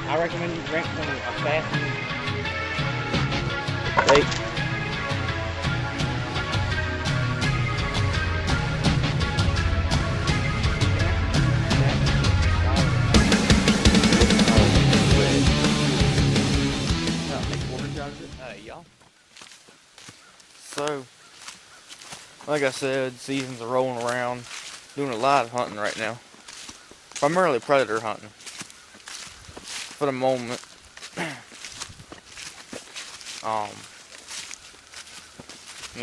I recommend you drink some fasting. Wait. Y'all. So, like I said, seasons are rolling around. Doing a lot of hunting right now. Primarily predator hunting. For the moment. um,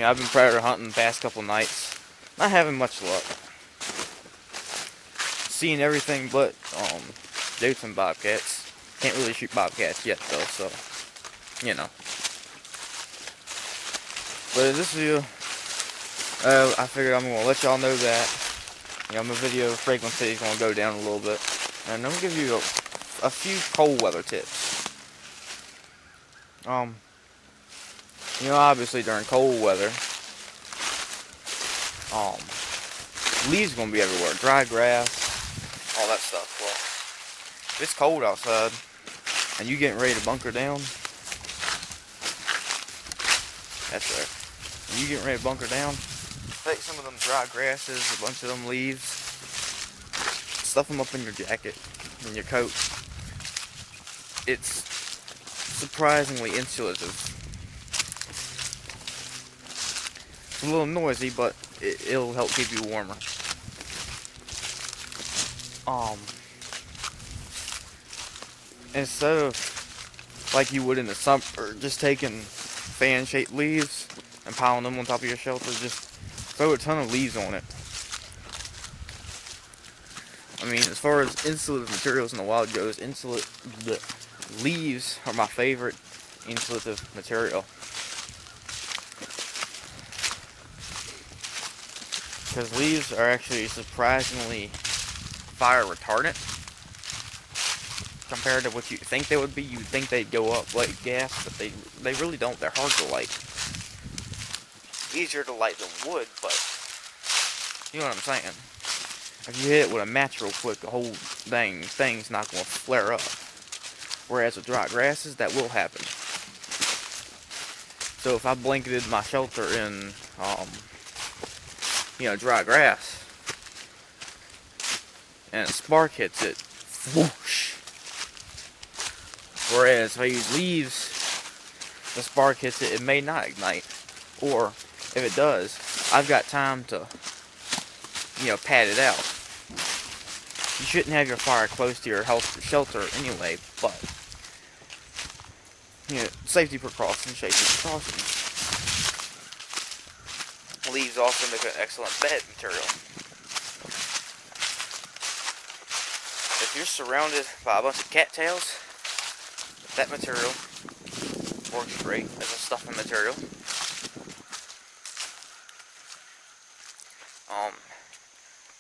I've been predator hunting the past couple nights. Not having much luck. Seeing everything but goats and bobcats. Can't really shoot bobcats yet though, so you know. But in this video, I figured I'm gonna let y'all know that my video frequency is gonna go down a little bit, and I'm gonna give you a few cold weather tips. Obviously during cold weather, leaves are gonna be everywhere, dry grass, all that stuff. Well, if it's cold outside and you getting ready to bunker down, that's right. When you getting ready to bunker down, take some of them dry grasses, a bunch of them leaves, stuff them up in your jacket, in your coat. It's surprisingly insulative. It's a little noisy, but it'll help keep you warmer. Instead of like you would in the summer, just taking fan-shaped leaves and piling them on top of your shelter, just throw a ton of leaves on it. I mean, as far as insulative materials in the wild goes, the leaves are my favorite insulative material. Because leaves are actually surprisingly fire retardant compared to what you think they would be. You'd think they'd go up like gas, but they really don't. They're hard to light. Easier to light than wood, but you know what I'm saying. If you hit it with a match real quick, the whole dang thing's not going to flare up. Whereas with dry grasses, that will happen. So if I blanketed my shelter in, dry grass, and a spark hits it, whoosh. Whereas if I use leaves, the spark hits it, it may not ignite. Or if it does, I've got time to, pad it out. You shouldn't have your fire close to your shelter anyway, but safety precautions. Leaves also make an excellent bed material. If you're surrounded by a bunch of cattails, that material works great as a stuffing material.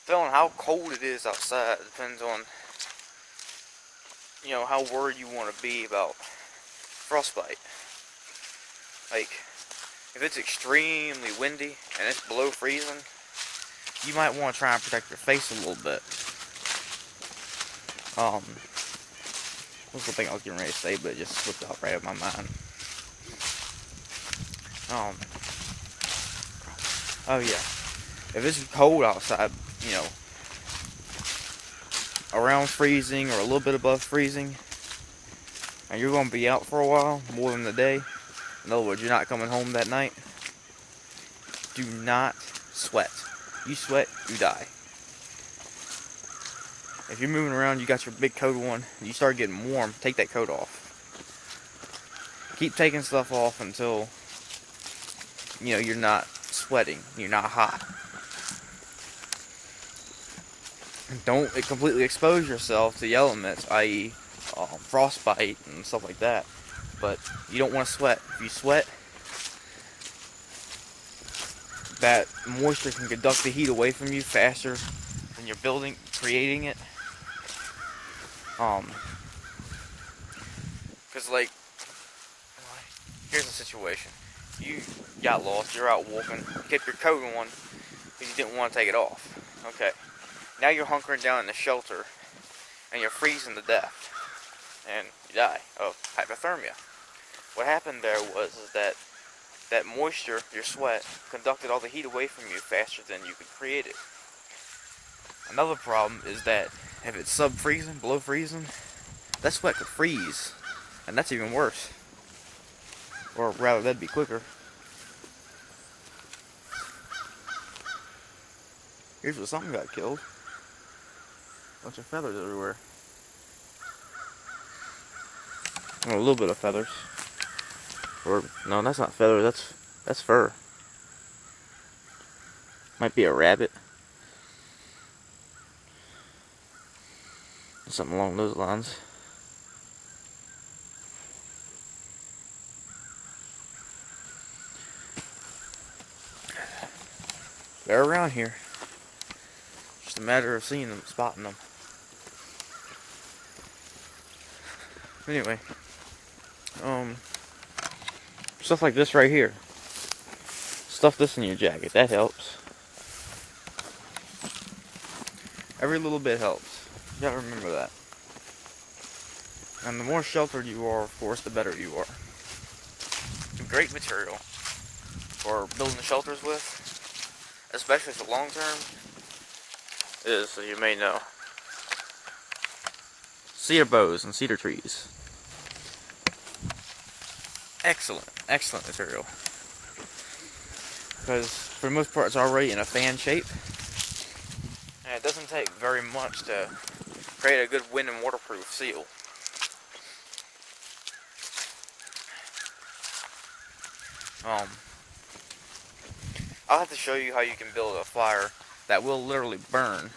Depending on how cold it is outside, depends on how worried you want to be about frostbite. Like, if it's extremely windy and it's below freezing, you might want to try and protect your face a little bit. What's the thing I was getting ready to say, but it just slipped out right out of my mind. Oh yeah. If it's cold outside, around freezing or a little bit above freezing, and you're going to be out for a while, more than a day, in other words, you're not coming home that night, do not sweat. You sweat, you die. If you're moving around, you got your big coat on, and you start getting warm, take that coat off. Keep taking stuff off until, you're not sweating, you're not hot. Don't completely expose yourself to the elements, i.e. frostbite and stuff like that. But you don't want to sweat. If you sweat, that moisture can conduct the heat away from you faster than you're creating it. Because here's the situation. You got lost, you're out walking, you kept your coat on because you didn't want to take it off. Okay. Now you're hunkering down in the shelter and you're freezing to death. and you die of hypothermia. What happened there was that moisture, your sweat, conducted all the heat away from you faster than you could create it. Another problem is that if it's sub-freezing, below freezing, that sweat could freeze, and that's even worse. Or rather, that'd be quicker. Here's where something got killed. Bunch of feathers everywhere. Oh, a little bit of feathers. Or no, that's not feathers. That's fur. Might be a rabbit. Something along those lines. They're around here. Just a matter of seeing them, spotting them. Anyway, stuff like this right here. Stuff this in your jacket. That helps. Every little bit helps. You gotta remember that. And the more sheltered you are, of course, the better you are. Great material for building shelters with, especially for long term, is, as you may know, cedar boughs and cedar trees. Excellent, excellent material. Because for the most part it's already in a fan shape. And it doesn't take very much to create a good wind and waterproof seal. I'll have to show you how you can build a fire that will literally burn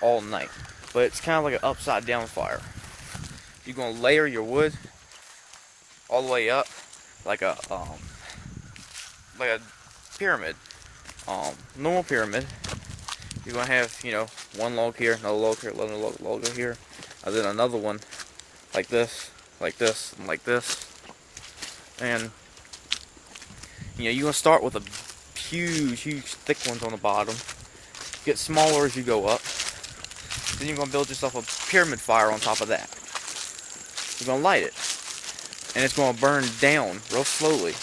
all night. But it's kind of like an upside down fire. You're going to layer your wood all the way up like a pyramid. Normal pyramid. You're going to have, you know, one log here, another log here, another log here, and then another one like this, and like this. And, you know, you're going to start with a huge thick ones on the bottom. Get smaller as you go up. Then you're going to build yourself a pyramid fire on top of that. You're going to light it. And it's going to burn down real slowly.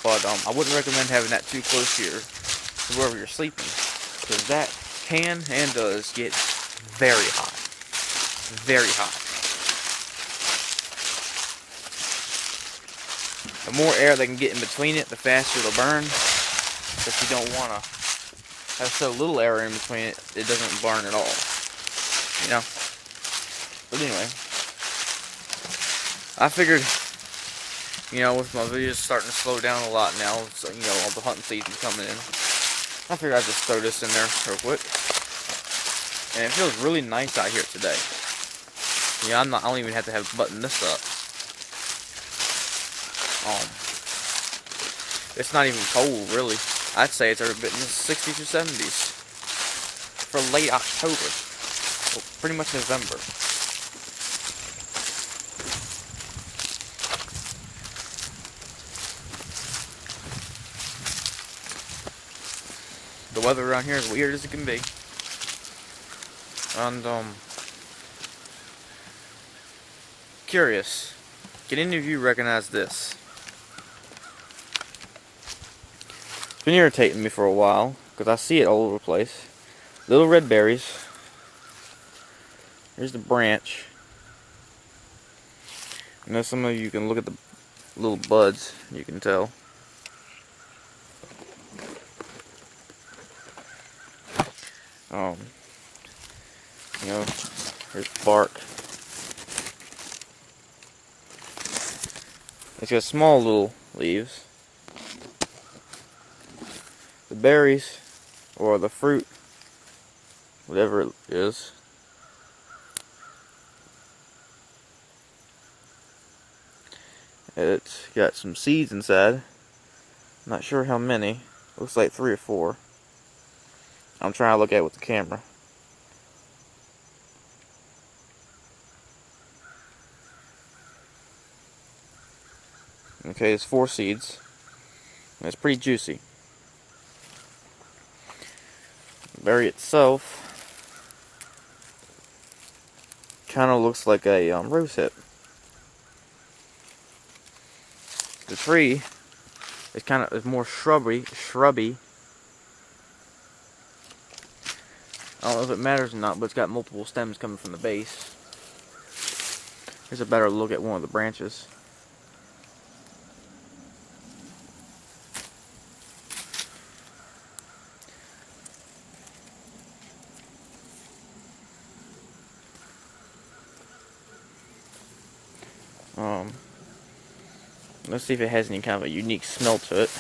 But I wouldn't recommend having that too close to wherever you're sleeping. Because that can and does get very hot. Very hot. The more air they can get in between it, the faster it'll burn. But you don't want to have so little air in between it, it doesn't burn at all. You know? But anyway, I figured, you know, with my videos starting to slow down a lot now, so, you know, all the hunting season coming in, I figured I'd just throw this in there real quick. And it feels really nice out here today. Yeah, I don't even have to have button this up. It's not even cold, really. I'd say it's every bit in the 60s or 70s for late October. Well, pretty much November. The weather around here is weird as it can be. And, curious. Can any of you recognize this? It's been irritating me for a while, because I see it all over the place. Little red berries. Here's the branch. I know some of you can look at the little buds, you can tell. You know, here's bark. It's got small little leaves. The berries, or the fruit, whatever it is, it's got some seeds inside. Not sure how many. Looks like 3 or 4. I'm trying to look at it with the camera. Okay, it's 4 seeds. And it's pretty juicy. The berry itself kind of looks like a rose hip. The tree is more shrubby. I don't know if it matters or not, but it's got multiple stems coming from the base. Here's a better look at one of the branches. Let's see if it has any kind of a unique smell to it.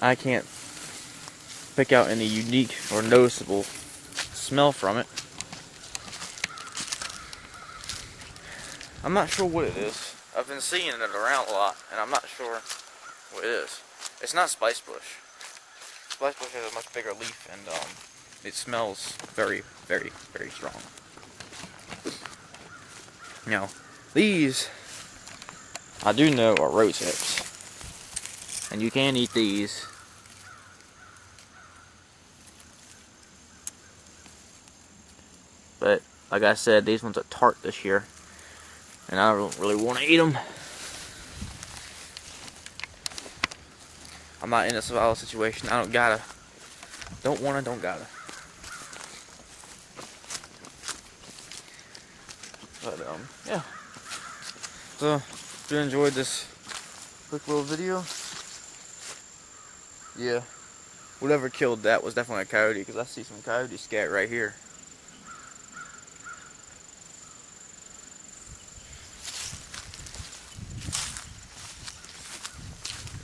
I can't pick out any unique or noticeable smell from it. I'm not sure what it is. I've been seeing it around a lot, and I'm not sure what it is. It's not spice bush. Spice bush has a much bigger leaf, and it smells very, very, very strong. Now, these I do know are rose hips, and you can eat these. But like I said, these ones are tart this year, and I don't really want to eat them. I'm not in a survival situation. I don't gotta. Don't wanna, don't gotta. But yeah. So if you enjoyed this quick little video, yeah, whatever killed that was definitely a coyote, because I see some coyote scat right here.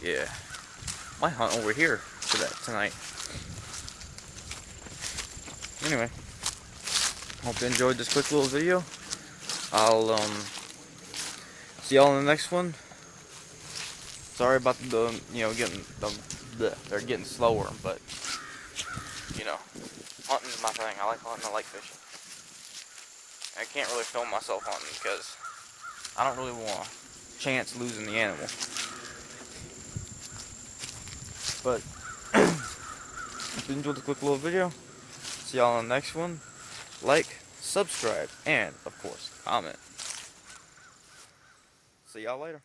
Yeah, might hunt over here for that tonight. Anyway, hope you enjoyed this quick little video. I'll see y'all in the next one. Sorry about the they're getting slower, but you know, hunting is my thing. I like hunting. I like fishing. I can't really film myself hunting because I don't really want a chance losing the animal. But if you enjoyed the quick little video, see y'all on the next one. Like, subscribe, and of course, comment. See y'all later.